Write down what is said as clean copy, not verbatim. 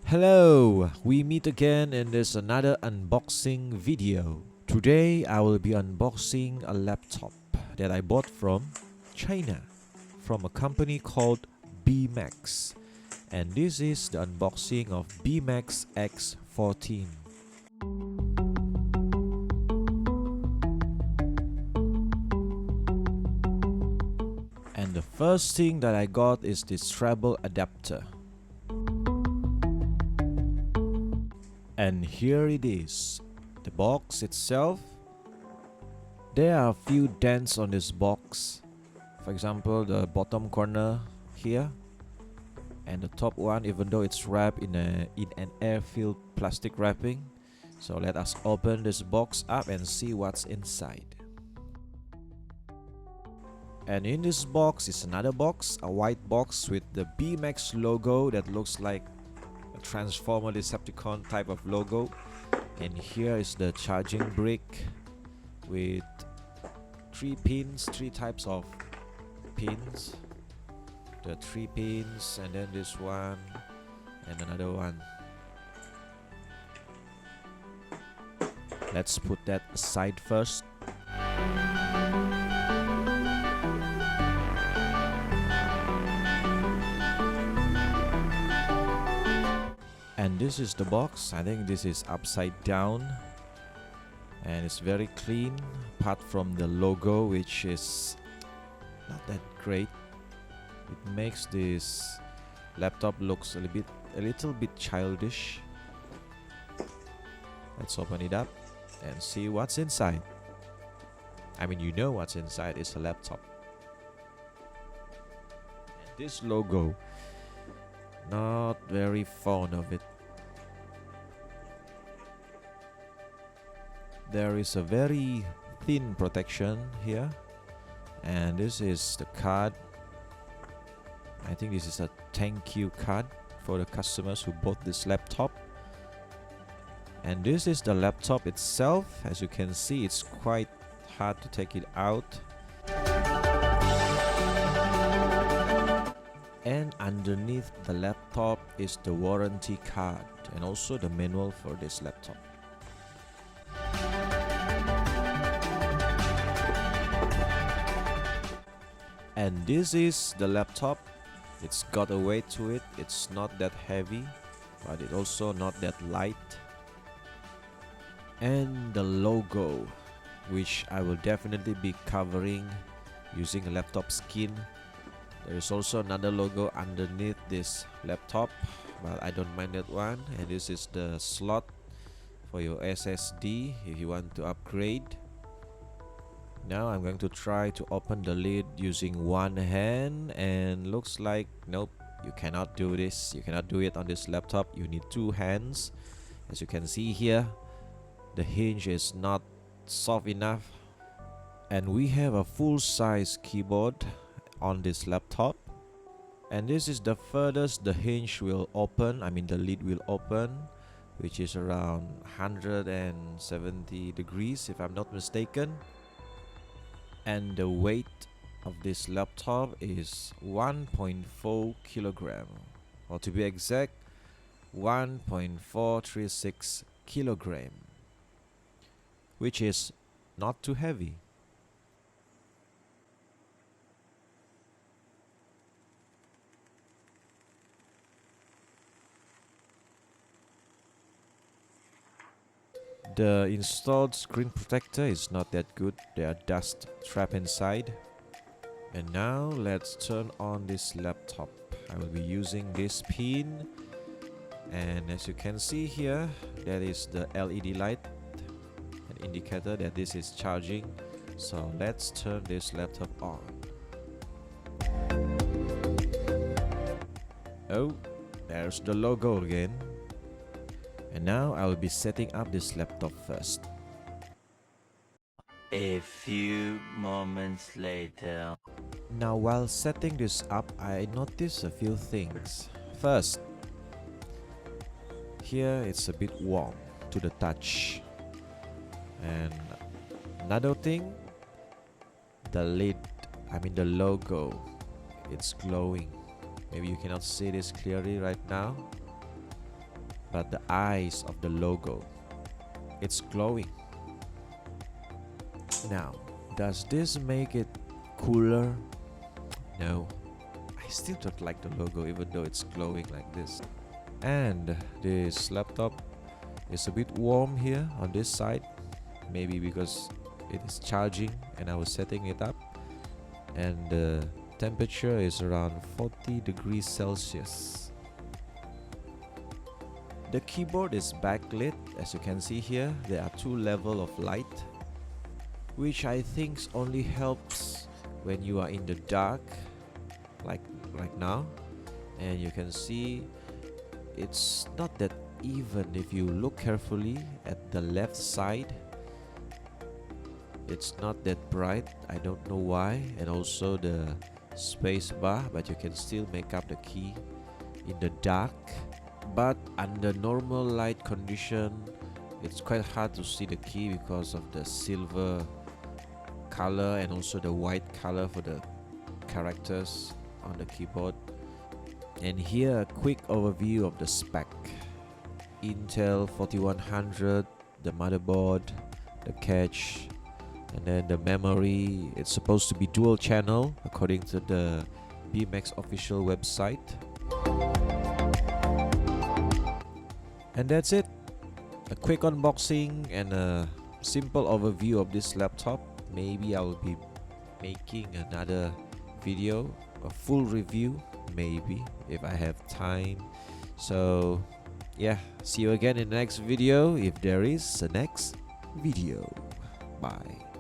Hello, we meet again in this another unboxing video. Today I will be unboxing a laptop that I bought from China from a company called BMAX, and this is the unboxing of BMAX X14. And the first thing that I got is this treble adapter. And here it is, the box itself. There are a few dents on this box. For example, the bottom corner here, and the top one, even though it's wrapped in an air-filled plastic wrapping. So let us open this box up and see what's inside. And in this box is another box, a white box with the BMAX logo that looks like a Transformer Decepticon type of logo. And here is the charging brick with three types of pins. The 3 pins, and then this one and another one. Let's put that aside first. And this is the box. I think this is upside down and it's very clean apart from the logo, which is not that great. It makes this laptop looks a little bit childish. Let's open it up and see what's inside. I mean, you know what's inside. It's a laptop. And this logo, not very fond of it. There is a very thin protection here, and this is the card. I think this is a thank you card for the customers who bought this laptop. And this is the laptop itself. As you can see, it's quite hard to take it out. And underneath the laptop is the warranty card and also the manual for this laptop. And this is the laptop. It's got a weight to it. It's not that heavy, but it's also not that light. And the logo, which I will definitely be covering using a laptop skin. There is also another logo underneath this laptop, but I don't mind that one. And this is the slot for your SSD if you want to upgrade. Now I'm going to try to open the lid using one hand, and looks like nope, you cannot do this. You cannot do it on this laptop. You need two hands. As you can see here, the hinge is not soft enough. And we have a full-size keyboard on this laptop. And this is the furthest the hinge will open, I mean the lid will open, which is around 170 degrees if I'm not mistaken. And the weight of this laptop is 1.4 kilogram, or to be exact, 1.436 kilogram, which is not too heavy. The installed screen protector is not that good. There are dust trapped inside. And now let's turn on this laptop. I will be using this pin, and as you can see here, that is the LED light, an indicator that this is charging. So let's turn this laptop on. Oh, there's the logo again. And now I will be setting up this laptop first. A few moments later. Now while setting this up, I noticed a few things. First, here it's a bit warm to the touch. And another thing, the lid, I mean the logo, it's glowing. Maybe you cannot see this clearly right now. but the eyes of the logo, it's glowing. Now, does this make it cooler? No, I still don't like the logo even though it's glowing like this. And this laptop is a bit warm here on this side, maybe because it is charging and I was setting it up, and the temperature is around 40 degrees Celsius. The keyboard is backlit. As you can see here, there are two levels of light, which I think only helps when you are in the dark, like right now. And you can see it's not that even. If you look carefully at the left side, it's not that bright. I don't know why. And also the space bar, but you can still make up the key in the dark. But under normal light condition, it's quite hard to see the key because of the silver color and also the white color for the characters on the keyboard. And here a quick overview of the spec. Intel 4100, the motherboard, the cache, and then the memory. It's supposed to be dual channel according to the BMAX official website. And that's it. A quick unboxing and a simple overview of this laptop. Maybe I will be making another video, a full review, maybe if I have time. So yeah, see you again in the next video if there is a next video. Bye.